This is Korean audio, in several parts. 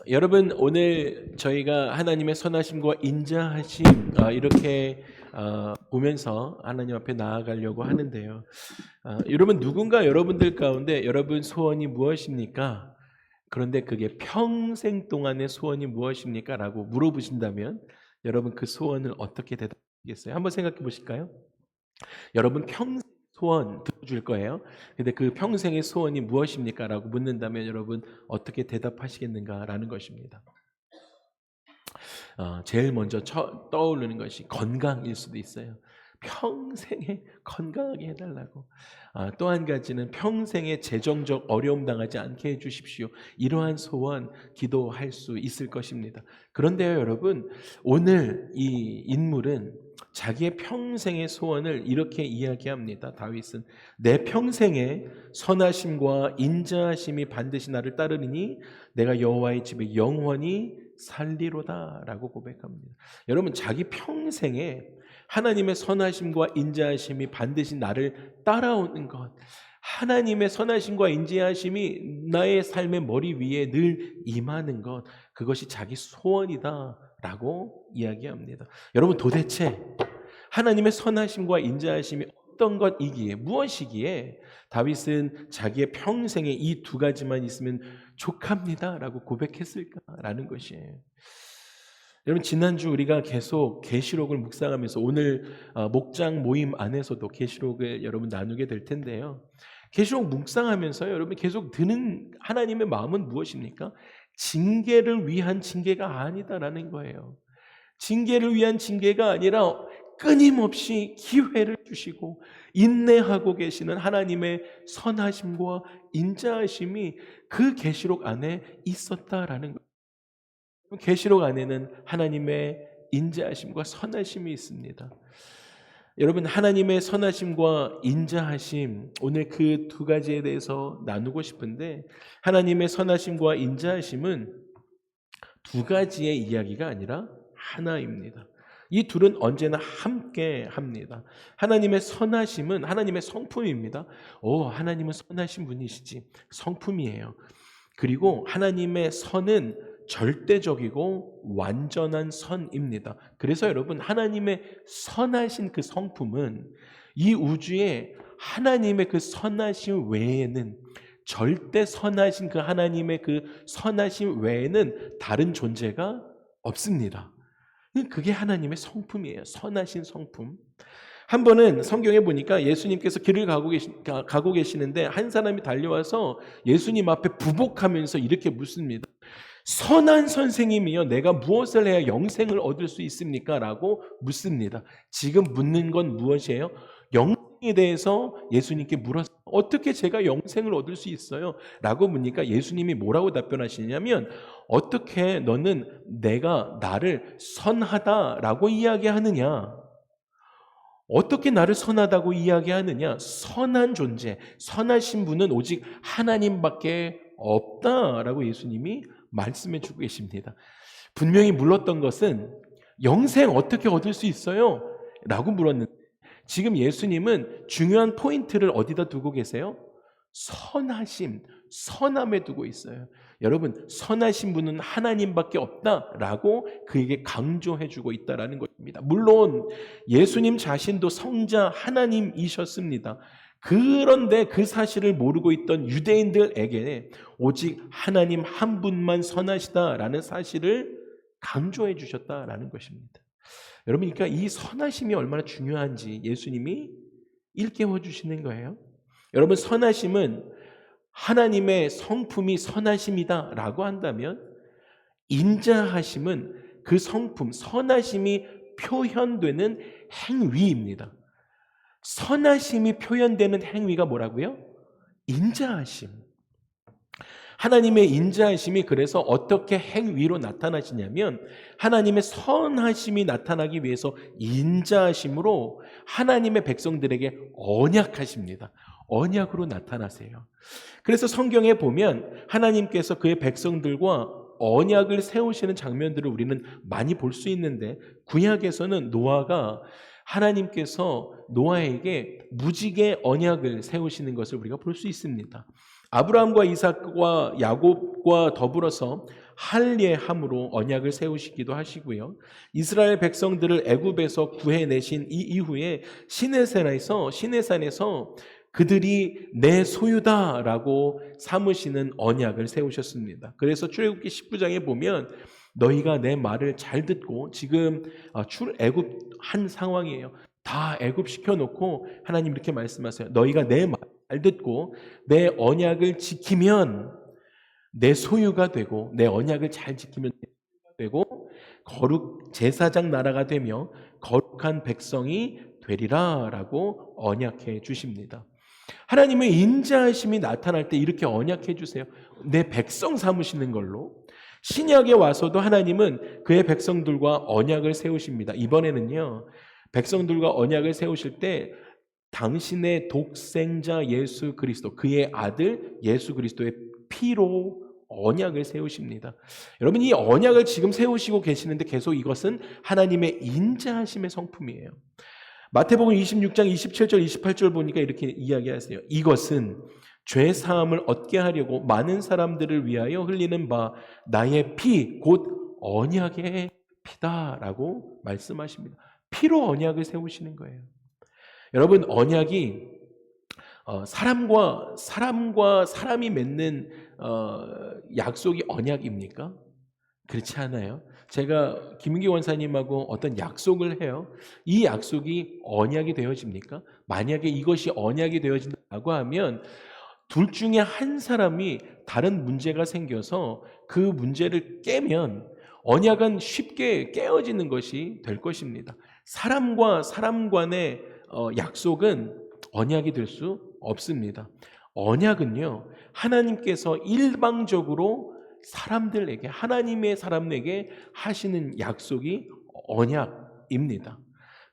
여러분, 오늘 저희가 하나님의 선하심과 인자하심 이렇게 보면서 하나님 앞에 나아가려고 하는데요. 여러분, 누군가 여러분들 가운데 여러분 소원이 무엇입니까? 그런데 그게 평생 동안의 소원이 무엇입니까? 라고 물어보신다면 여러분 그 소원을 어떻게 대답하겠어요? 한번 생각해 보실까요? 여러분 평생 소원 들어줄 거예요. 근데 그 평생의 소원이 무엇입니까? 라고 묻는다면 여러분 어떻게 대답하시겠는가라는 것입니다. 제일 먼저 떠오르는 것이 건강일 수도 있어요. 평생에 건강하게 해달라고. 또 한 가지는 평생에 재정적 어려움 당하지 않게 해주십시오. 이러한 소원 기도할 수 있을 것입니다. 그런데요, 여러분, 오늘 이 인물은 자기의 평생의 소원을 이렇게 이야기합니다. 다윗은 내 평생에 선하심과 인자하심이 반드시 나를 따르니 내가 여호와의 집에 영원히 살리로다라고 고백합니다. 여러분, 자기 평생에 하나님의 선하심과 인자하심이 반드시 나를 따라오는 것, 하나님의 선하심과 인자하심이 나의 삶의 머리 위에 늘 임하는 것, 그것이 자기 소원이다라고 이야기합니다. 여러분, 도대체 하나님의 선하심과 인자하심이 어떤 것이기에, 무엇이기에 다윗은 자기의 평생에 이 두 가지만 있으면 족합니다라고 고백했을까라는 것이에요. 여러분, 지난주 우리가 계속 계시록을 묵상하면서 오늘 목장 모임 안에서도 계시록을 여러분 나누게 될 텐데요. 계시록 묵상하면서 여러분 계속 드는 하나님의 마음은 무엇입니까? 징계를 위한 징계가 아니다라는 거예요. 징계를 위한 징계가 아니라 끊임없이 기회를 주시고 인내하고 계시는 하나님의 선하심과 인자하심이 그 계시록 안에 있었다라는 거예요. 계시록 안에는 하나님의 인자하심과 선하심이 있습니다. 여러분, 하나님의 선하심과 인자하심, 오늘 그 두 가지에 대해서 나누고 싶은데, 하나님의 선하심과 인자하심은 두 가지의 이야기가 아니라 하나입니다. 이 둘은 언제나 함께 합니다. 하나님의 선하심은 하나님의 성품입니다. 하나님은 선하신 분이시지. 성품이에요. 그리고 하나님의 선은 절대적이고 완전한 선입니다. 그래서 여러분, 하나님의 선하신 그 성품은 이 우주에 하나님의 그 선하심 외에는, 절대 선하신 그 하나님의 그 선하심 외에는 다른 존재가 없습니다. 그게 하나님의 성품이에요. 선하신 성품. 한 번은 성경에 보니까 예수님께서 길을 가고 계시는데 한 사람이 달려와서 예수님 앞에 부복하면서 이렇게 묻습니다. 선한 선생님이여, 내가 무엇을 해야 영생을 얻을 수 있습니까? 라고 묻습니다. 지금 묻는 건 무엇이에요? 영생에 대해서 예수님께 물었어요. 어떻게 제가 영생을 얻을 수 있어요? 라고 묻니까 예수님이 뭐라고 답변하시냐면, 어떻게 너는 내가 나를 선하다라고 이야기하느냐? 어떻게 나를 선하다고 이야기하느냐? 선한 존재, 선하신 분은 오직 하나님밖에 없다라고 예수님이 말씀해 주고 계십니다. 분명히 물었던 것은 영생 어떻게 얻을 수 있어요? 라고 물었는데, 지금 예수님은 중요한 포인트를 어디다 두고 계세요? 선하심, 선함에 두고 있어요. 여러분, 선하신 분은 하나님밖에 없다라고 그에게 강조해 주고 있다라는 것입니다. 물론 예수님 자신도 성자 하나님이셨습니다. 그런데 그 사실을 모르고 있던 유대인들에게 오직 하나님 한 분만 선하시다라는 사실을 강조해 주셨다라는 것입니다. 여러분, 그러니까 이 선하심이 얼마나 중요한지 예수님이 일깨워 주시는 거예요. 여러분, 선하심은 하나님의 성품이 선하심이다라고 한다면, 인자하심은 그 성품, 선하심이 표현되는 행위입니다. 선하심이 표현되는 행위가 뭐라고요? 인자하심. 하나님의 인자하심이 그래서 어떻게 행위로 나타나시냐면, 하나님의 선하심이 나타나기 위해서 인자하심으로 하나님의 백성들에게 언약하십니다. 언약으로 나타나세요. 그래서 성경에 보면 하나님께서 그의 백성들과 언약을 세우시는 장면들을 우리는 많이 볼 수 있는데, 구약에서는 노아가 하나님께서 노아에게 무지개 언약을 세우시는 것을 우리가 볼 수 있습니다. 아브라함과 이삭과 야곱과 더불어서 할례함으로 언약을 세우시기도 하시고요. 이스라엘 백성들을 애굽에서 구해내신 이 이후에 시내산에서 그들이 내 소유다라고 삼으시는 언약을 세우셨습니다. 그래서 출애굽기 19장에 보면 너희가 내 말을 잘 듣고, 지금 출애굽 한 상황이에요. 다 애굽 시켜놓고 하나님 이렇게 말씀하세요. 너희가 내 말 잘 듣고 내 언약을 지키면 내 소유가 되고, 내 언약을 잘 지키면 되고, 거룩 제사장 나라가 되며 거룩한 백성이 되리라라고 언약해 주십니다. 하나님의 인자하심이 나타날 때 이렇게 언약해 주세요. 내 백성 삼으시는 걸로. 신약에 와서도 하나님은 그의 백성들과 언약을 세우십니다. 이번에는요, 백성들과 언약을 세우실 때 당신의 독생자 예수 그리스도, 그의 아들 예수 그리스도의 피로 언약을 세우십니다. 여러분, 이 언약을 지금 세우시고 계시는데 계속 이것은 하나님의 인자하심의 성품이에요. 마태복음 26장 27절 28절 보니까 이렇게 이야기하세요. 이것은 죄 사함을 얻게 하려고 많은 사람들을 위하여 흘리는 바 나의 피 곧 언약의 피다라고 말씀하십니다. 피로 언약을 세우시는 거예요. 여러분, 언약이 사람과 사람이 맺는 약속이 언약입니까? 그렇지 않아요. 제가 김은기 원사님하고 어떤 약속을 해요. 이 약속이 언약이 되어집니까? 만약에 이것이 언약이 되어진다고 하면 둘 중에 한 사람이 다른 문제가 생겨서 그 문제를 깨면 언약은 쉽게 깨어지는 것이 될 것입니다. 사람과 사람 간의 약속은 언약이 될 수 없습니다. 언약은요, 하나님께서 일방적으로 사람들에게, 하나님의 사람에게 하시는 약속이 언약입니다.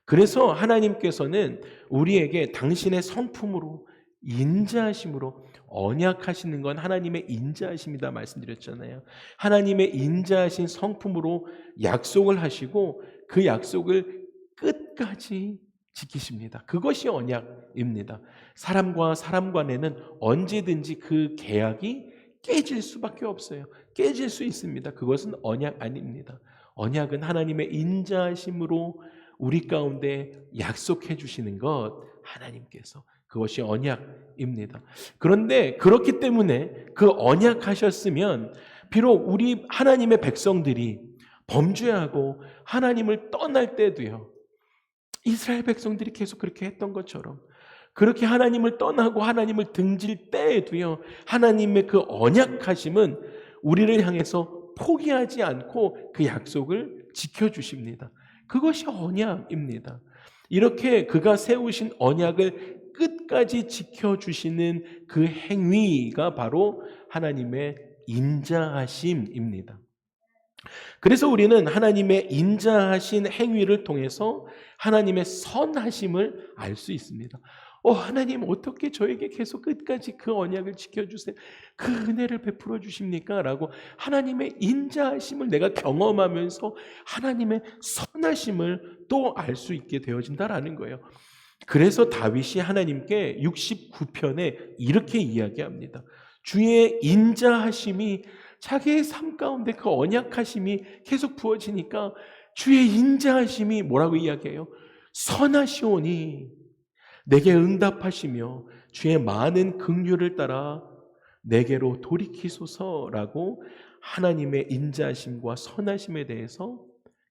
그래서 하나님께서는 우리에게 당신의 성품으로, 인자하심으로 언약하시는 건 하나님의 인자하심이다 말씀드렸잖아요. 하나님의 인자하신 성품으로 약속을 하시고 그 약속을 끝까지 지키십니다. 그것이 언약입니다. 사람과 사람 간에는 언제든지 그 계약이 깨질 수밖에 없어요. 깨질 수 있습니다. 그것은 언약 아닙니다. 언약은 하나님의 인자하심으로 우리 가운데 약속해 주시는 것, 하나님께서, 그것이 언약입니다. 그런데 그렇기 때문에 그 언약하셨으면 비록 우리 하나님의 백성들이 범죄하고 하나님을 떠날 때도요, 이스라엘 백성들이 계속 그렇게 했던 것처럼 그렇게 하나님을 떠나고 하나님을 등질 때에도요, 하나님의 그 언약하심은 우리를 향해서 포기하지 않고 그 약속을 지켜주십니다. 그것이 언약입니다. 이렇게 그가 세우신 언약을 끝까지 지켜주시는 그 행위가 바로 하나님의 인자하심입니다. 그래서 우리는 하나님의 인자하신 행위를 통해서 하나님의 선하심을 알 수 있습니다. 하나님, 어떻게 저에게 계속 끝까지 그 언약을 지켜주세요? 그 은혜를 베풀어 주십니까? 라고 하나님의 인자하심을 내가 경험하면서 하나님의 선하심을 또 알 수 있게 되어진다라는 거예요. 그래서 다윗이 하나님께 69편에 이렇게 이야기합니다. 주의 인자하심이, 자기의 삶 가운데 그 언약하심이 계속 부어지니까 주의 인자하심이 뭐라고 이야기해요? 선하시오니 내게 응답하시며 주의 많은 긍휼을 따라 내게로 돌이키소서라고 하나님의 인자하심과 선하심에 대해서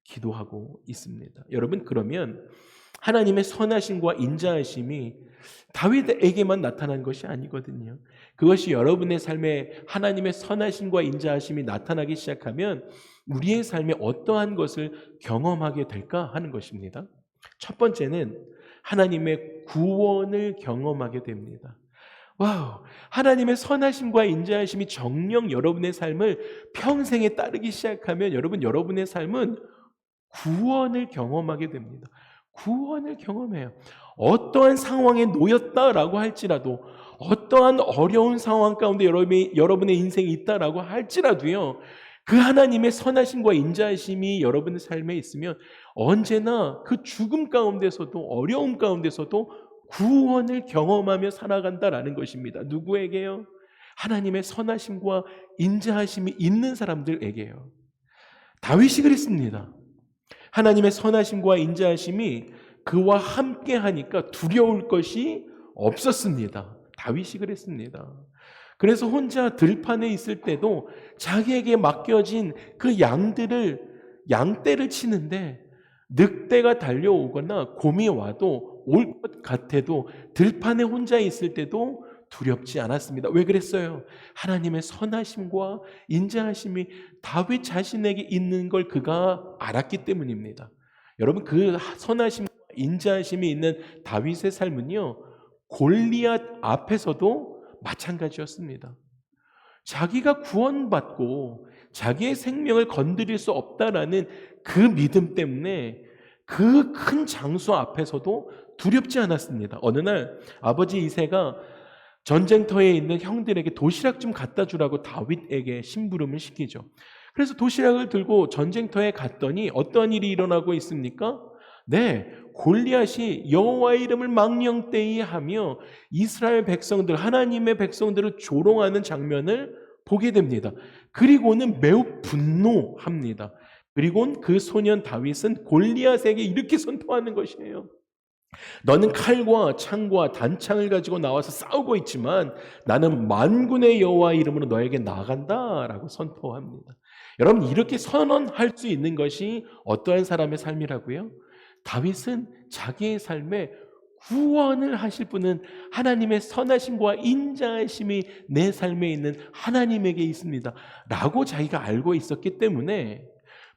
기도하고 있습니다. 여러분, 그러면 하나님의 선하심과 인자하심이 다윗에게만 나타난 것이 아니거든요. 그것이 여러분의 삶에 하나님의 선하심과 인자하심이 나타나기 시작하면 우리의 삶에 어떠한 것을 경험하게 될까 하는 것입니다. 첫 번째는 하나님의 구원을 경험하게 됩니다. 와우, 하나님의 선하심과 인자하심이 정녕 여러분의 삶을 평생에 따르기 시작하면 여러분의 삶은 구원을 경험하게 됩니다. 구원을 경험해요. 어떠한 상황에 놓였다라고 할지라도, 어떠한 어려운 상황 가운데 여러분의 인생이 있다라고 할지라도요, 그 하나님의 선하심과 인자하심이 여러분의 삶에 있으면 언제나 그 죽음 가운데서도 어려움 가운데서도 구원을 경험하며 살아간다라는 것입니다. 누구에게요? 하나님의 선하심과 인자하심이 있는 사람들에게요. 다윗이 그랬습니다. 하나님의 선하심과 인자하심이 그와 함께 하니까 두려울 것이 없었습니다. 다윗이 그랬습니다. 그래서 혼자 들판에 있을 때도 자기에게 맡겨진 그 양떼를 치는데 늑대가 달려오거나 곰이 와도 올 것 같아도 들판에 혼자 있을 때도 두렵지 않았습니다. 왜 그랬어요? 하나님의 선하심과 인자하심이 다윗 자신에게 있는 걸 그가 알았기 때문입니다. 여러분, 그 선하심과 인자하심이 있는 다윗의 삶은요, 골리앗 앞에서도 마찬가지였습니다. 자기가 구원받고 자기의 생명을 건드릴 수 없다라는 그 믿음 때문에 그 큰 장수 앞에서도 두렵지 않았습니다. 어느 날 아버지 이새가 전쟁터에 있는 형들에게 도시락 좀 갖다 주라고 다윗에게 심부름을 시키죠. 그래서 도시락을 들고 전쟁터에 갔더니 어떠한 일이 일어나고 있습니까? 네, 골리앗이 여호와의 이름을 망령되이 하며 이스라엘 백성들, 하나님의 백성들을 조롱하는 장면을 보게 됩니다. 그리고는 매우 분노합니다. 그리고는 그 소년 다윗은 골리앗에게 이렇게 선포하는 것이에요. 너는 칼과 창과 단창을 가지고 나와서 싸우고 있지만 나는 만군의 여호와의 이름으로 너에게 나아간다라고 선포합니다. 여러분, 이렇게 선언할 수 있는 것이 어떠한 사람의 삶이라고요? 다윗은 자기의 삶에 구원을 하실 분은 하나님의 선하심과 인자하심이 내 삶에 있는 하나님에게 있습니다 라고 자기가 알고 있었기 때문에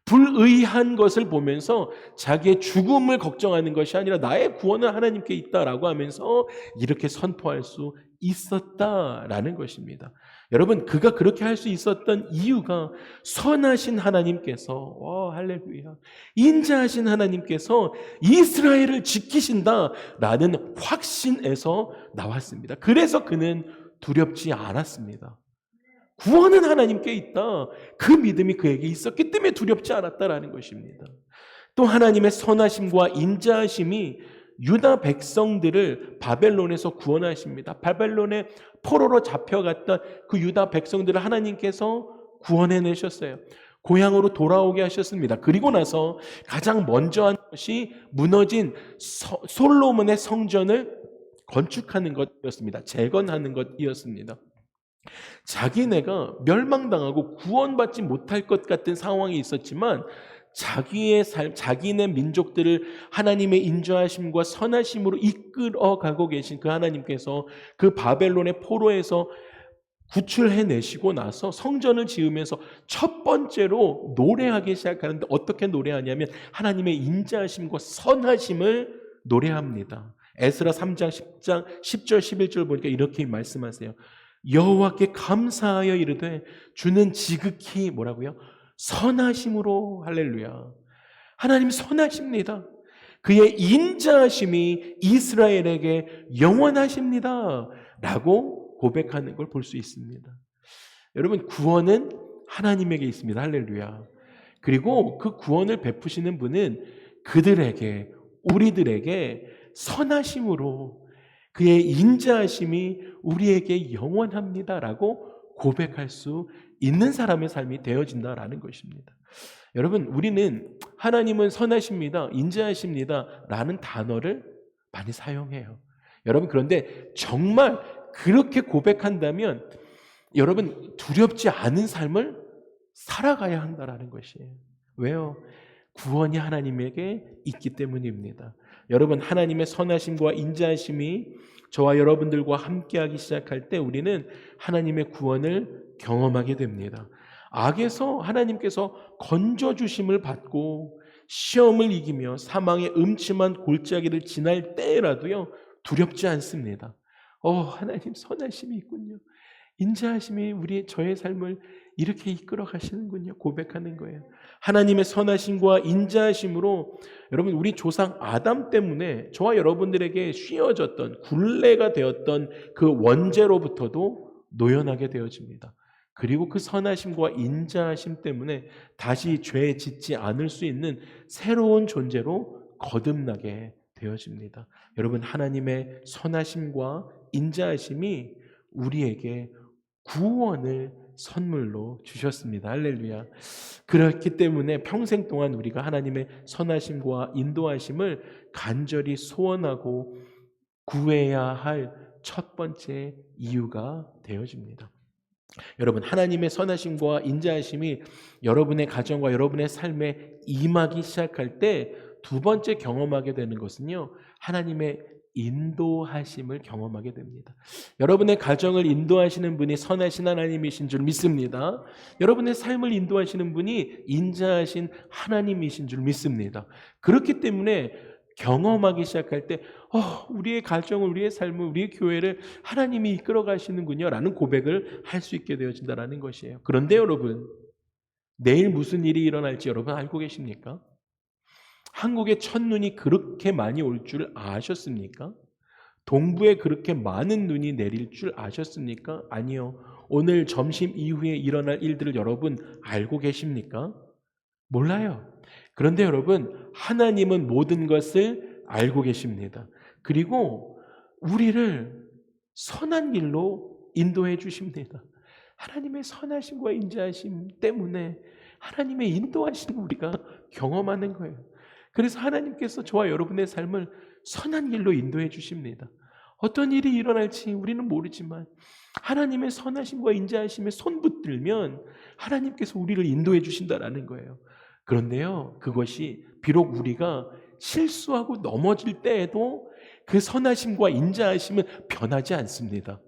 불의한 것을 보면서 자기의 죽음을 걱정하는 것이 아니라 나의 구원은 하나님께 있다라고 하면서 이렇게 선포할 수 있었다라는 것입니다. 여러분, 그가 그렇게 할 수 있었던 이유가 선하신 하나님께서, 할렐루야, 인자하신 하나님께서 이스라엘을 지키신다라는 확신에서 나왔습니다. 그래서 그는 두렵지 않았습니다. 구원은 하나님께 있다. 그 믿음이 그에게 있었기 때문에 두렵지 않았다라는 것입니다. 또 하나님의 선하심과 인자하심이 유다 백성들을 바벨론에서 구원하십니다. 바벨론의 포로로 잡혀갔던 그 유다 백성들을 하나님께서 구원해내셨어요. 고향으로 돌아오게 하셨습니다. 그리고 나서 가장 먼저 한 것이 무너진 솔로몬의 성전을 건축하는 것이었습니다. 재건하는 것이었습니다. 자기네가 멸망당하고 구원받지 못할 것 같은 상황이 있었지만 자기의 삶, 자기네 민족들을 하나님의 인자하심과 선하심으로 이끌어가고 계신 그 하나님께서 그 바벨론의 포로에서 구출해내시고 나서 성전을 지으면서 첫 번째로 노래하기 시작하는데 어떻게 노래하냐면 하나님의 인자하심과 선하심을 노래합니다. 에스라 3장 10절 11절 보니까 이렇게 말씀하세요. 여호와께 감사하여 이르되 주는 지극히 뭐라고요? 선하심으로. 할렐루야. 하나님 선하십니다. 그의 인자하심이 이스라엘에게 영원하십니다 라고 고백하는 걸 볼 수 있습니다. 여러분, 구원은 하나님에게 있습니다. 할렐루야. 그리고 그 구원을 베푸시는 분은 그들에게, 우리들에게 선하심으로 그의 인자하심이 우리에게 영원합니다라고 고백할 수 있는 사람의 삶이 되어진다라는 것입니다. 여러분, 우리는 하나님은 선하십니다, 인자하십니다 라는 단어를 많이 사용해요. 여러분, 그런데 정말 그렇게 고백한다면 여러분, 두렵지 않은 삶을 살아가야 한다라는 것이에요. 왜요? 구원이 하나님에게 있기 때문입니다. 여러분, 하나님의 선하심과 인자하심이 저와 여러분들과 함께하기 시작할 때 우리는 하나님의 구원을 경험하게 됩니다. 악에서 하나님께서 건져주심을 받고 시험을 이기며 사망의 음침한 골짜기를 지날 때라도요 두렵지 않습니다. 하나님 선하심이 있군요. 인자하심이 저의 삶을 이렇게 이끌어 가시는군요. 고백하는 거예요. 하나님의 선하심과 인자하심으로 여러분, 우리 조상 아담 때문에 저와 여러분들에게 씌어졌던 굴레가 되었던 그 원죄로부터도 노연하게 되어집니다. 그리고 그 선하심과 인자하심 때문에 다시 죄 짓지 않을 수 있는 새로운 존재로 거듭나게 되어집니다. 여러분, 하나님의 선하심과 인자하심이 우리에게 구원을 선물로 주셨습니다. 할렐루야. 그렇기 때문에 평생 동안 우리가 하나님의 선하심과 인도하심을 간절히 소원하고 구해야 할 첫 번째 이유가 되어집니다. 여러분, 하나님의 선하심과 인자하심이 여러분의 가정과 여러분의 삶에 임하기 시작할 때 두 번째 경험하게 되는 것은요, 하나님의 인도하심을 경험하게 됩니다. 여러분의 가정을 인도하시는 분이 선하신 하나님이신 줄 믿습니다. 여러분의 삶을 인도하시는 분이 인자하신 하나님이신 줄 믿습니다. 그렇기 때문에 경험하기 시작할 때 우리의 가정을, 우리의 삶을, 우리의 교회를 하나님이 이끌어 가시는군요 라는 고백을 할 수 있게 되어진다는 것이에요. 그런데 여러분, 내일 무슨 일이 일어날지 여러분 알고 계십니까? 한국에 첫눈이 그렇게 많이 올 줄 아셨습니까? 동부에 그렇게 많은 눈이 내릴 줄 아셨습니까? 아니요. 오늘 점심 이후에 일어날 일들을 여러분 알고 계십니까? 몰라요. 그런데 여러분, 하나님은 모든 것을 알고 계십니다. 그리고 우리를 선한 길로 인도해 주십니다. 하나님의 선하심과 인자하심 때문에 하나님의 인도하심을 우리가 경험하는 거예요. 그래서 하나님께서 저와 여러분의 삶을 선한 길로 인도해 주십니다. 어떤 일이 일어날지 우리는 모르지만 하나님의 선하심과 인자하심에 손 붙들면 하나님께서 우리를 인도해 주신다라는 거예요. 그런데요, 그것이 비록 우리가 실수하고 넘어질 때에도 그 선하심과 인자하심은 변하지 않습니다.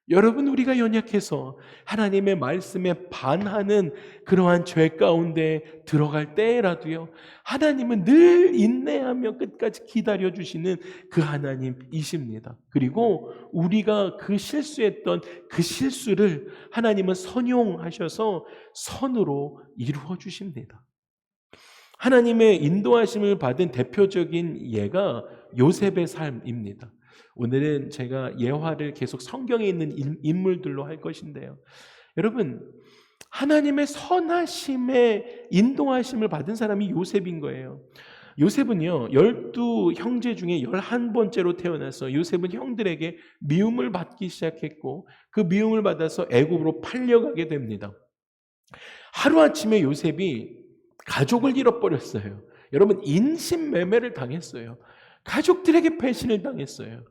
여러분, 우리가 연약해서 하나님의 말씀에 반하는 그러한 죄 가운데 들어갈 때라도요, 하나님은 늘 인내하며 끝까지 기다려주시는 그 하나님이십니다. 그리고 우리가 그 실수했던 그 실수를 하나님은 선용하셔서 선으로 이루어 주십니다. 하나님의 인도하심을 받은 대표적인 예가 요셉의 삶입니다. 오늘은 제가 예화를 계속 성경에 있는 인물들로 할 것인데요. 여러분, 하나님의 선하심의 인도하심을 받은 사람이 요셉인 거예요. 요셉은요, 12 형제 중에 11번째로 태어나서 요셉은 형들에게 미움을 받기 시작했고 그 미움을 받아서 애굽으로 팔려가게 됩니다. 하루아침에 요셉이 가족을 잃어버렸어요. 여러분, 인신매매를 당했어요. 가족들에게 배신을 당했어요.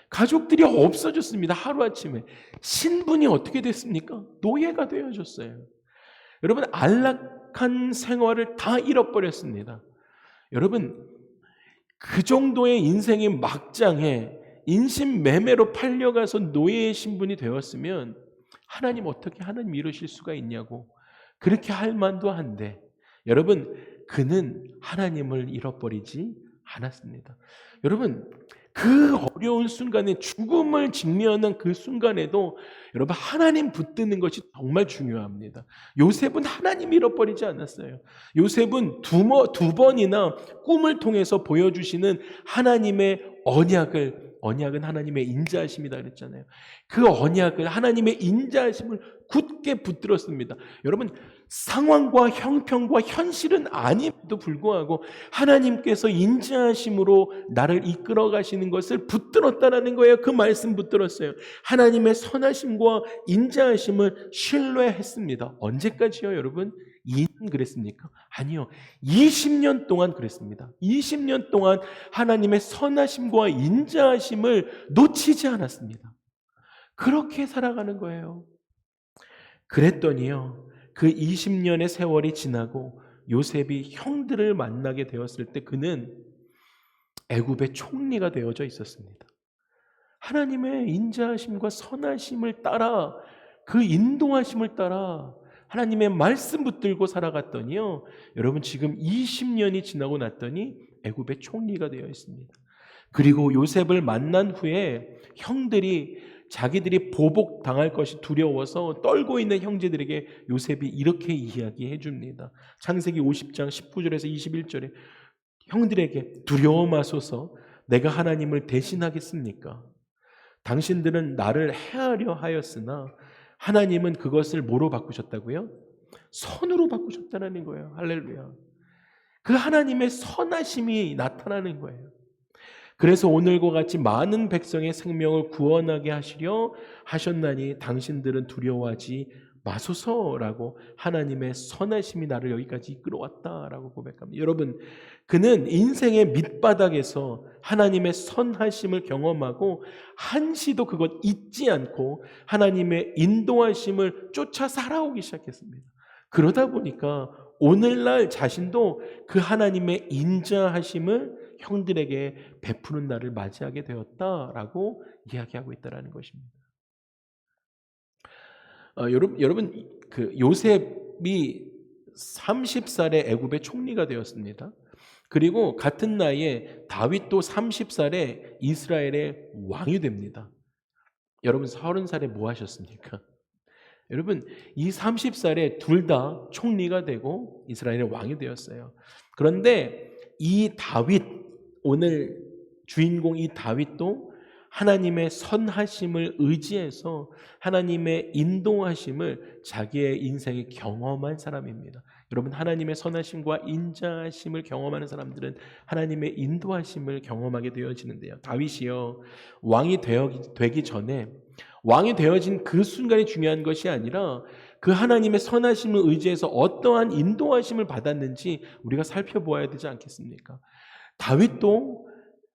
가족들이 없어졌습니다. 하루아침에. 신분이 어떻게 됐습니까? 노예가 되어졌어요. 여러분, 안락한 생활을 다 잃어버렸습니다. 여러분, 그 정도의 인생의 막장에 인신매매로 팔려가서 노예의 신분이 되었으면 하나님 어떻게 하나님 이루실 수가 있냐고 그렇게 할 만도 한데, 여러분, 그는 하나님을 잃어버리지 않았습니다. 여러분, 그 어려운 순간에 죽음을 직면한 그 순간에도 여러분, 하나님 붙드는 것이 정말 중요합니다. 요셉은 하나님 잃어버리지 않았어요. 요셉은 두 번이나 꿈을 통해서 보여주시는 하나님의 언약은 하나님의 인자하심이다 그랬잖아요. 그 언약을, 하나님의 인자하심을 굳게 붙들었습니다. 여러분, 상황과 형편과 현실은 아님에도 불구하고 하나님께서 인자하심으로 나를 이끌어 가시는 것을 붙들었다라는 거예요. 그 말씀 붙들었어요. 하나님의 선하심과 인자하심을 신뢰했습니다. 언제까지요, 여러분? 2년 그랬습니까? 아니요. 20년 동안 그랬습니다. 20년 동안 하나님의 선하심과 인자하심을 놓치지 않았습니다. 그렇게 살아가는 거예요. 그랬더니요, 그 20년의 세월이 지나고 요셉이 형들을 만나게 되었을 때 그는 애굽의 총리가 되어져 있었습니다. 하나님의 인자하심과 선하심을 따라, 그 인도하심을 따라 하나님의 말씀 붙들고 살아갔더니요, 여러분, 지금 20년이 지나고 났더니 애굽의 총리가 되어 있습니다. 그리고 요셉을 만난 후에 형들이 자기들이 보복당할 것이 두려워서 떨고 있는 형제들에게 요셉이 이렇게 이야기해 줍니다. 창세기 50장 19절에서 21절에 형들에게 두려워 마소서, 내가 하나님을 대신하겠습니까? 당신들은 나를 해하려 하였으나 하나님은 그것을 뭐로 바꾸셨다고요? 선으로 바꾸셨다는 거예요. 할렐루야. 그 하나님의 선하심이 나타나는 거예요. 그래서 오늘과 같이 많은 백성의 생명을 구원하게 하시려 하셨나니 당신들은 두려워하지 마소서라고 하나님의 선하심이 나를 여기까지 이끌어왔다라고 고백합니다. 여러분, 그는 인생의 밑바닥에서 하나님의 선하심을 경험하고 한시도 그것 잊지 않고 하나님의 인도하심을 쫓아 살아오기 시작했습니다. 그러다 보니까 오늘날 자신도 그 하나님의 인자하심을 형들에게 베푸는 날을 맞이하게 되었다라고 이야기하고 있다는 것입니다. 여러분 그 요셉이 30살에 애굽의 총리가 되었습니다. 그리고 같은 나이에 다윗도 30살에 이스라엘의 왕이 됩니다. 여러분 30살에 뭐 하셨습니까? 여러분 이 30살에 둘 다 총리가 되고 이스라엘의 왕이 되었어요. 그런데 이 다윗, 오늘 주인공 이 다윗도 하나님의 선하심을 의지해서 하나님의 인도하심을 자기의 인생에 경험한 사람입니다. 여러분 하나님의 선하심과 인자하심을 경험하는 사람들은 하나님의 인도하심을 경험하게 되어지는데요. 다윗이요, 왕이 되기 전에, 왕이 되어진 그 순간이 중요한 것이 아니라 그 하나님의 선하심을 의지해서 어떠한 인도하심을 받았는지 우리가 살펴보아야 되지 않겠습니까? 다윗도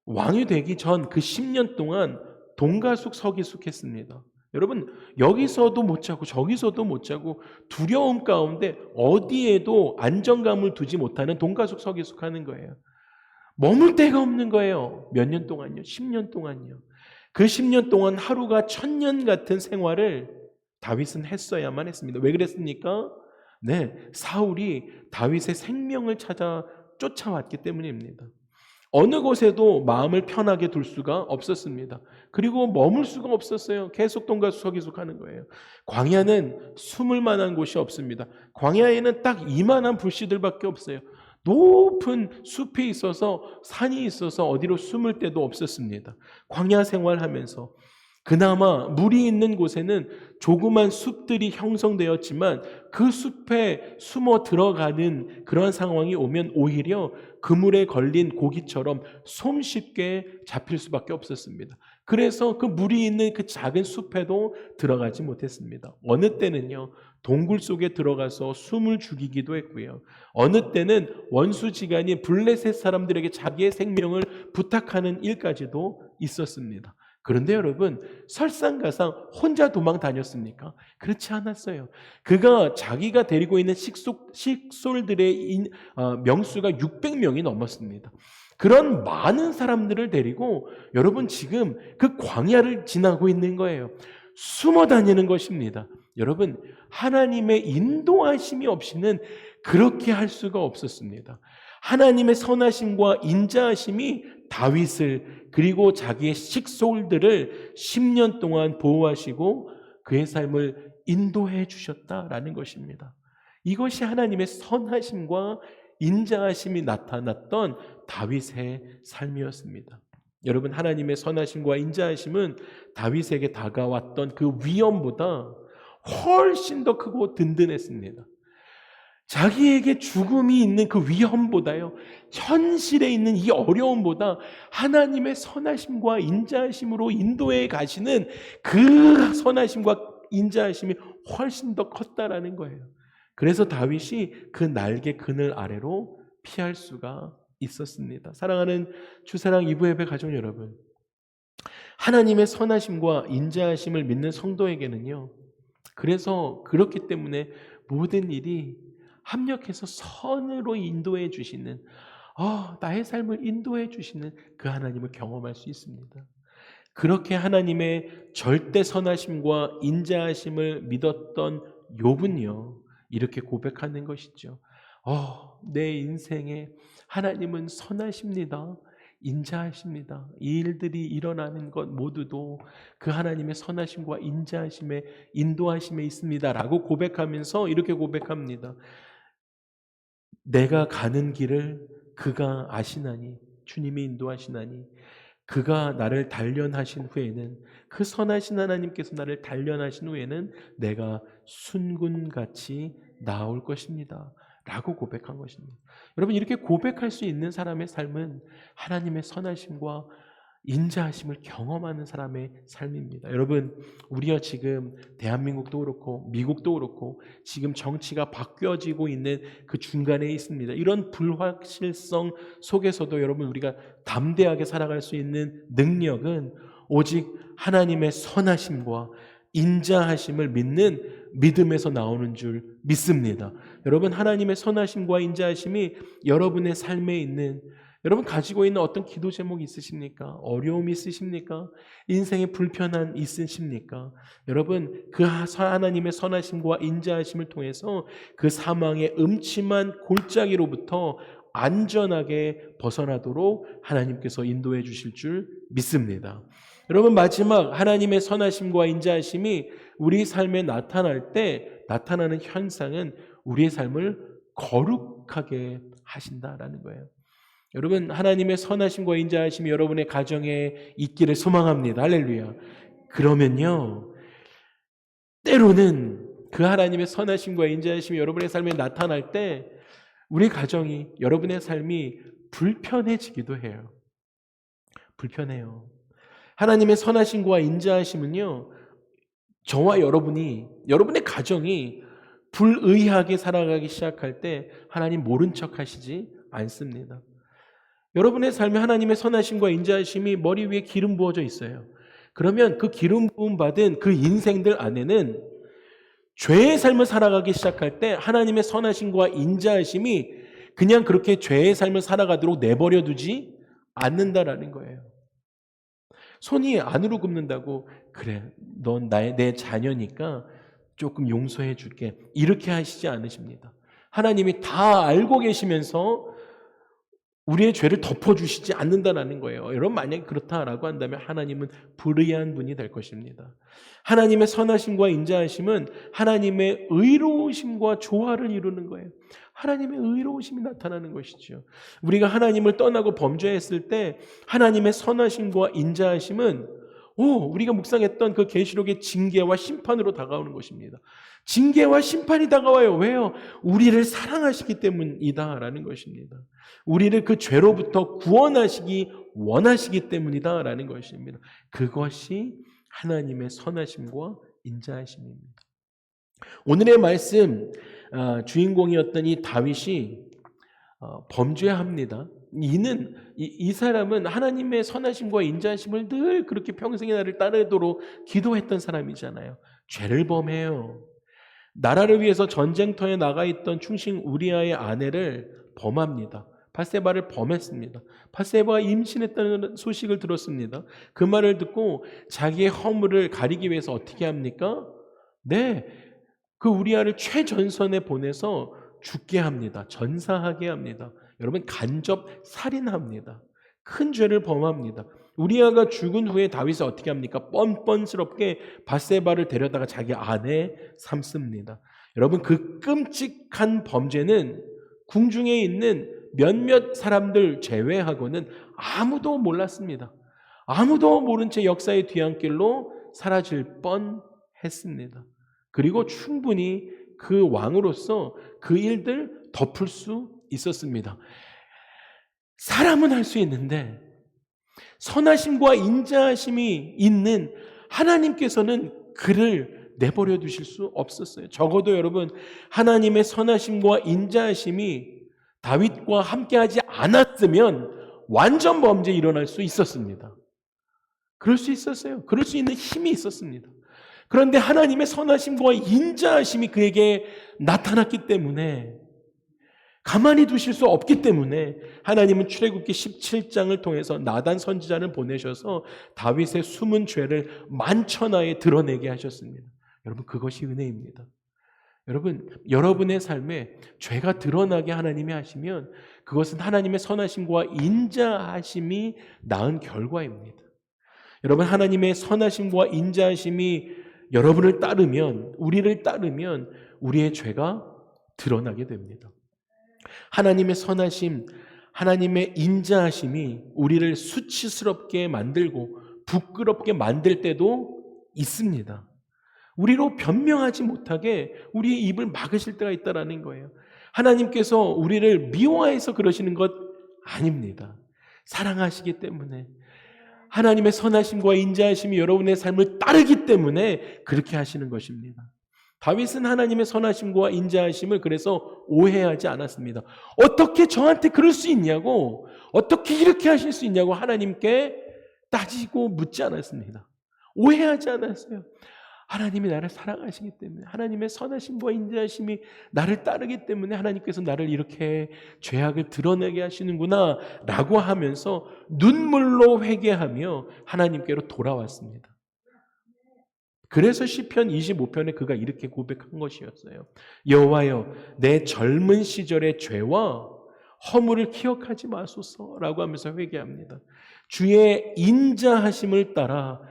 왕이 되기 전 그 10년 동안 동가숙서기숙했습니다. 여러분 여기서도 못 자고 저기서도 못 자고 두려움 가운데 어디에도 안정감을 두지 못하는 동가숙서기숙하는 거예요. 머물 데가 없는 거예요. 몇 년 동안요? 10년 동안요. 그 10년 동안 하루가 1000년 같은 생활을 다윗은 했어야만 했습니다. 왜 그랬습니까? 네, 사울이 다윗의 생명을 찾아 쫓아왔기 때문입니다. 어느 곳에도 마음을 편하게 둘 수가 없었습니다. 그리고 머물 수가 없었어요. 계속 동가수서기숙하는 거예요. 광야는 숨을 만한 곳이 없습니다. 광야에는 딱 이만한 불씨들밖에 없어요. 높은 숲이 있어서 산이 있어서 어디로 숨을 데도 없었습니다. 광야 생활하면서 그나마 물이 있는 곳에는 조그만 숲들이 형성되었지만 그 숲에 숨어 들어가는 그러한 상황이 오면 오히려 그물에 걸린 고기처럼 손쉽게 잡힐 수밖에 없었습니다. 그래서 그 물이 있는 그 작은 숲에도 들어가지 못했습니다. 어느 때는요, 동굴 속에 들어가서 숨을 죽이기도 했고요. 어느 때는 원수지간이 블레셋 사람들에게 자기의 생명을 부탁하는 일까지도 있었습니다. 그런데 여러분, 설상가상 혼자 도망 다녔습니까? 그렇지 않았어요. 그가 자기가 데리고 있는 식솔들의 명수가 600명이 넘었습니다. 그런 많은 사람들을 데리고 여러분 지금 그 광야를 지나고 있는 거예요. 숨어 다니는 것입니다. 여러분, 하나님의 인도하심이 없이는 그렇게 할 수가 없었습니다. 하나님의 선하심과 인자하심이 다윗을 그리고 자기의 식솔들을 10년 동안 보호하시고 그의 삶을 인도해 주셨다라는 것입니다. 이것이 하나님의 선하심과 인자하심이 나타났던 다윗의 삶이었습니다. 여러분, 하나님의 선하심과 인자하심은 다윗에게 다가왔던 그 위험보다 훨씬 더 크고 든든했습니다. 자기에게 죽음이 있는 그 위험보다요, 현실에 있는 이 어려움보다 하나님의 선하심과 인자하심으로 인도해 가시는 그 선하심과 인자하심이 훨씬 더 컸다라는 거예요. 그래서 다윗이 그 날개 그늘 아래로 피할 수가 있었습니다. 사랑하는 주사랑 이브예배 가족 여러분, 하나님의 선하심과 인자하심을 믿는 성도에게는요, 그래서 그렇기 때문에 모든 일이 합력해서 선으로 인도해 주시는, 나의 삶을 인도해 주시는 그 하나님을 경험할 수 있습니다. 그렇게 하나님의 절대 선하심과 인자하심을 믿었던 욥은요, 이렇게 고백하는 것이죠. 내 인생에 하나님은 선하십니다. 인자하십니다. 이 일들이 일어나는 것 모두도 그 하나님의 선하심과 인자하심에 인도하심에 있습니다. 라고 고백하면서 이렇게 고백합니다. 내가 가는 길을 그가 아시나니, 주님이 인도하시나니 그가 나를 단련하신 후에는, 그 선하신 하나님께서 나를 단련하신 후에는 내가 순군같이 나올 것입니다 라고 고백한 것입니다. 여러분, 이렇게 고백할 수 있는 사람의 삶은 하나님의 선하심과 인자하심을 경험하는 사람의 삶입니다. 여러분, 우리가 지금 대한민국도 그렇고 미국도 그렇고 지금 정치가 바뀌어지고 있는 그 중간에 있습니다. 이런 불확실성 속에서도 여러분, 우리가 담대하게 살아갈 수 있는 능력은 오직 하나님의 선하심과 인자하심을 믿는 믿음에서 나오는 줄 믿습니다. 여러분, 하나님의 선하심과 인자하심이 여러분의 삶에 있는, 여러분 가지고 있는 어떤 기도 제목이 있으십니까? 어려움이 있으십니까? 인생의 불편함 있으십니까? 여러분, 그 하나님의 선하심과 인자하심을 통해서 그 사망의 음침한 골짜기로부터 안전하게 벗어나도록 하나님께서 인도해 주실 줄 믿습니다. 여러분, 마지막, 하나님의 선하심과 인자하심이 우리 삶에 나타날 때 나타나는 현상은 우리의 삶을 거룩하게 하신다라는 거예요. 여러분, 하나님의 선하심과 인자하심이 여러분의 가정에 있기를 소망합니다. 할렐루야. 그러면요, 때로는 그 하나님의 선하심과 인자하심이 여러분의 삶에 나타날 때 우리 가정이, 여러분의 삶이 불편해지기도 해요. 불편해요. 하나님의 선하심과 인자하심은요, 저와 여러분이, 여러분의 가정이 불의하게 살아가기 시작할 때 하나님 모른 척 하시지 않습니다. 여러분의 삶에 하나님의 선하심과 인자하심이 머리 위에 기름 부어져 있어요. 그러면 그 기름 부음 받은 그 인생들 안에는 죄의 삶을 살아가기 시작할 때 하나님의 선하심과 인자하심이 그냥 그렇게 죄의 삶을 살아가도록 내버려 두지 않는다라는 거예요. 손이 안으로 굽는다고, 그래, 넌 내 자녀니까 조금 용서해 줄게, 이렇게 하시지 않으십니다. 하나님이 다 알고 계시면서 우리의 죄를 덮어주시지 않는다는 거예요. 여러분, 만약에 그렇다라고 한다면 하나님은 불의한 분이 될 것입니다. 하나님의 선하심과 인자하심은 하나님의 의로우심과 조화를 이루는 거예요. 하나님의 의로우심이 나타나는 것이죠. 우리가 하나님을 떠나고 범죄했을 때 하나님의 선하심과 인자하심은 우리가 묵상했던 그 계시록의 징계와 심판으로 다가오는 것입니다. 징계와 심판이 다가와요. 왜요? 우리를 사랑하시기 때문이다라는 것입니다. 우리를 그 죄로부터 구원하시기 원하시기 때문이다라는 것입니다. 그것이 하나님의 선하심과 인자하심입니다. 오늘의 말씀 주인공이었던 이 다윗이 범죄합니다. 이 사람은 하나님의 선하심과 인자하심을 늘 그렇게 평생에 나를 따르도록 기도했던 사람이잖아요. 죄를 범해요. 나라를 위해서 전쟁터에 나가 있던 충신 우리아의 아내를 범합니다. 밧세바를 범했습니다. 밧세바가 임신했다는 소식을 들었습니다. 그 말을 듣고 자기의 허물을 가리기 위해서 어떻게 합니까? 네, 그 우리아를 최전선에 보내서 죽게 합니다. 전사하게 합니다. 여러분, 간접 살인합니다. 큰 죄를 범합니다. 우리아가 죽은 후에 다윗이 어떻게 합니까? 뻔뻔스럽게 밧세바를 데려다가 자기 아내 삼습니다. 여러분, 그 끔찍한 범죄는 궁중에 있는 몇몇 사람들 제외하고는 아무도 몰랐습니다. 아무도 모른 채 역사의 뒤안길로 사라질 뻔했습니다. 그리고 충분히 그 왕으로서 그 일들 덮을 수 있었습니다. 사람은 할 수 있는데 선하심과 인자하심이 있는 하나님께서는 그를 내버려 두실 수 없었어요. 적어도 여러분, 하나님의 선하심과 인자하심이 다윗과 함께하지 않았으면 완전 범죄 일어날 수 있었습니다. 그럴 수 있었어요. 그럴 수 있는 힘이 있었습니다. 그런데 하나님의 선하심과 인자하심이 그에게 나타났기 때문에, 가만히 두실 수 없기 때문에 하나님은 출애굽기 17장을 통해서 나단 선지자를 보내셔서 다윗의 숨은 죄를 만천하에 드러내게 하셨습니다. 여러분, 그것이 은혜입니다. 여러분, 여러분의 삶에 죄가 드러나게 하나님이 하시면 그것은 하나님의 선하심과 인자하심이 낳은 결과입니다. 여러분, 하나님의 선하심과 인자하심이 여러분을 따르면, 우리를 따르면 우리의 죄가 드러나게 됩니다. 하나님의 선하심, 하나님의 인자하심이 우리를 수치스럽게 만들고 부끄럽게 만들 때도 있습니다. 우리로 변명하지 못하게 우리의 입을 막으실 때가 있다라는 거예요. 하나님께서 우리를 미워해서 그러시는 것 아닙니다. 사랑하시기 때문에, 하나님의 선하심과 인자하심이 여러분의 삶을 따르기 때문에 그렇게 하시는 것입니다. 다윗은 하나님의 선하심과 인자하심을 그래서 오해하지 않았습니다. 어떻게 저한테 그럴 수 있냐고, 어떻게 이렇게 하실 수 있냐고 하나님께 따지고 묻지 않았습니다. 오해하지 않았어요. 하나님이 나를 사랑하시기 때문에, 하나님의 선하심과 인자하심이 나를 따르기 때문에 하나님께서 나를 이렇게 죄악을 드러내게 하시는구나 라고 하면서 눈물로 회개하며 하나님께로 돌아왔습니다. 그래서 시편 25편에 그가 이렇게 고백한 것이었어요. 여호와여, 내 젊은 시절의 죄와 허물을 기억하지 마소서라고 하면서 회개합니다. 주의 인자하심을 따라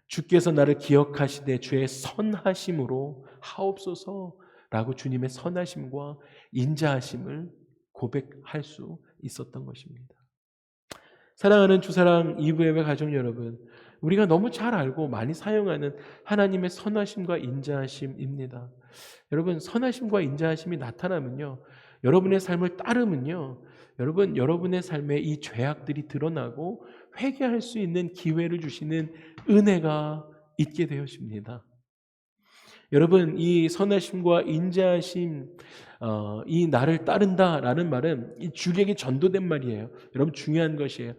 주께서 나를 기억하시되 주의 선하심으로 하옵소서라고 주님의 선하심과 인자하심을 고백할 수 있었던 것입니다. 사랑하는 주사랑 2부 예배 가족 여러분, 우리가 너무 잘 알고 많이 사용하는 하나님의 선하심과 인자하심입니다. 여러분, 선하심과 인자하심이 나타나면요, 여러분의 삶을 따르면요, 여러분의 삶에 이 죄악들이 드러나고 회개할 수 있는 기회를 주시는 은혜가 있게 되어집니다. 여러분, 이 선하심과 인자하심, 이 나를 따른다라는 말은 이 주객이 전도된 말이에요. 여러분, 중요한 것이에요.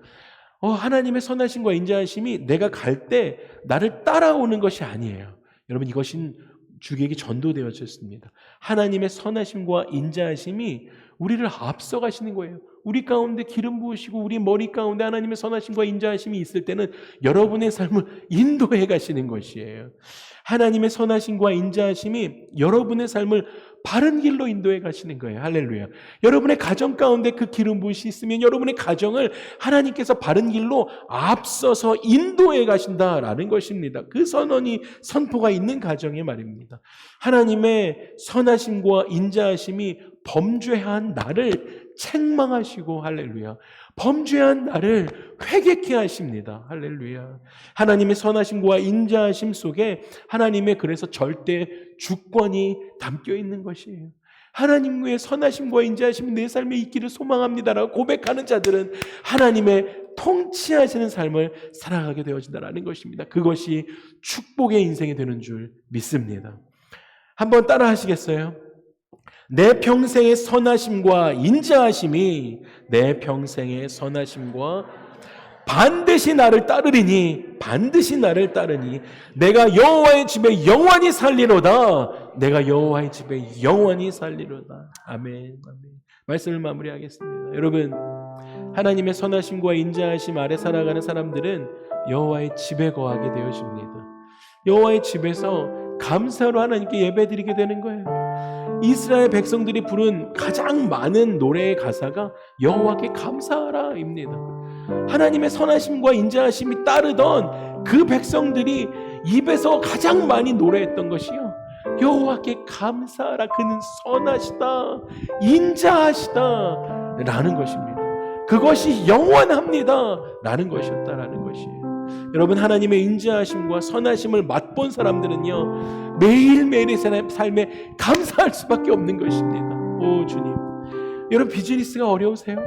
하나님의 선하심과 인자하심이 내가 갈 때 나를 따라오는 것이 아니에요. 여러분, 이것은 주객이 전도되어졌습니다. 하나님의 선하심과 인자하심이 우리를 앞서가시는 거예요. 우리 가운데 기름 부으시고 우리 머리 가운데 하나님의 선하심과 인자하심이 있을 때는 여러분의 삶을 인도해 가시는 것이에요. 하나님의 선하심과 인자하심이 여러분의 삶을 바른 길로 인도해 가시는 거예요. 할렐루야. 여러분의 가정 가운데 그 기름 부으시 있으면 여러분의 가정을 하나님께서 바른 길로 앞서서 인도해 가신다라는 것입니다. 그 선포가 있는 가정의 말입니다. 하나님의 선하심과 인자하심이 범죄한 나를 책망하시고, 할렐루야, 범죄한 나를 회개케 하십니다. 할렐루야. 하나님의 선하심과 인자하심 속에 하나님의 그래서 절대 주권이 담겨 있는 것이에요. 하나님의 선하심과 인자하심이 내 삶에 있기를 소망합니다라고 고백하는 자들은 하나님의 통치하시는 삶을 살아가게 되어진다는 것입니다. 그것이 축복의 인생이 되는 줄 믿습니다. 한번 따라 하시겠어요? 내 평생의 선하심과 인자하심이 내 평생의 선하심과 반드시 나를 따르리니, 반드시 나를 따르니 내가 여호와의 집에 영원히 살리로다. 내가 여호와의 집에 영원히 살리로다. 아멘. 아멘. 말씀을 마무리하겠습니다. 여러분, 하나님의 선하심과 인자하심 아래 살아가는 사람들은 여호와의 집에 거하게 되어집니다. 여호와의 집에서 감사로 하나님께 예배드리게 되는 거예요. 이스라엘 백성들이 부른 가장 많은 노래의 가사가 여호와께 감사하라입니다. 하나님의 선하심과 인자하심이 따르던 그 백성들이 입에서 가장 많이 노래했던 것이요, 여호와께 감사하라, 그는 선하시다, 인자하시다 라는 것입니다. 그것이 영원합니다 라는 것이었다라는 것이에요. 여러분, 하나님의 인자하심과 선하심을 맛본 사람들은요, 매일매일의 삶에 감사할 수밖에 없는 것입니다. 오 주님. 여러분, 비즈니스가 어려우세요?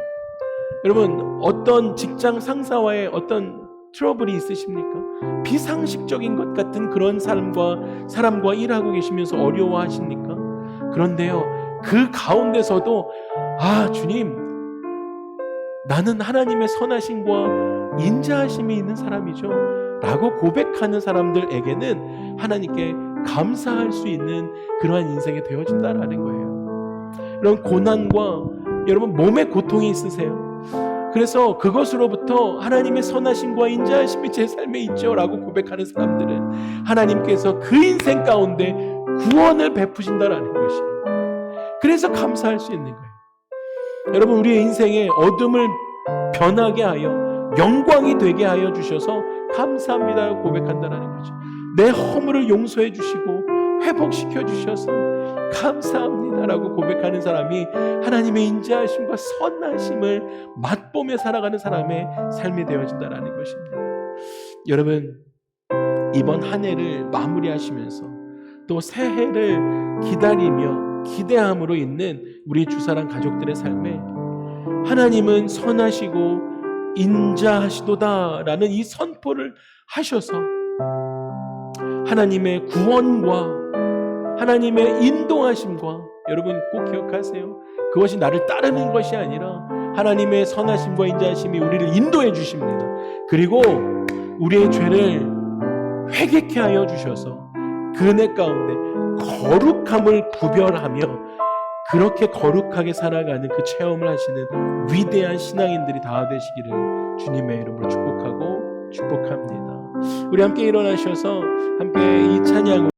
여러분, 어떤 직장 상사와의 어떤 트러블이 있으십니까? 비상식적인 것 같은 그런 사람과 일하고 계시면서 어려워하십니까? 그런데요, 그 가운데서도 주님, 나는 하나님의 선하심과 인자하심이 있는 사람이죠 라고 고백하는 사람들에게는 하나님께 감사할 수 있는 그러한 인생이 되어진다라는 거예요. 여러분, 고난과 여러분 몸의 고통이 있으세요? 그래서 그것으로부터 하나님의 선하심과 인자하심이 제 삶에 있죠 라고 고백하는 사람들은 하나님께서 그 인생 가운데 구원을 베푸신다라는 것이에요. 그래서 감사할 수 있는 거예요. 여러분, 우리의 인생에 어둠을 변하게 하여 영광이 되게 하여 주셔서 감사합니다 고백한다는 거죠. 내 허물을 용서해 주시고 회복시켜 주셔서 감사합니다라고 고백하는 사람이 하나님의 인자하심과 선하심을 맛보며 살아가는 사람의 삶이 되어진다라는 것입니다. 여러분, 이번 한 해를 마무리하시면서 또 새해를 기다리며 기대함으로 있는 우리 주사랑 가족들의 삶에 하나님은 선하시고 인자하시도다라는 이 선포를 하셔서 하나님의 구원과 하나님의 인도하심과, 여러분 꼭 기억하세요. 그것이 나를 따르는 것이 아니라 하나님의 선하심과 인자하심이 우리를 인도해 주십니다. 그리고 우리의 죄를 회개케 하여 주셔서 그 은혜 가운데 거룩함을 구별하며 그렇게 거룩하게 살아가는 그 체험을 하시는 위대한 신앙인들이 다 되시기를 주님의 이름으로 축복하고 축복합니다. 우리 함께 일어나셔서 함께 이 찬양을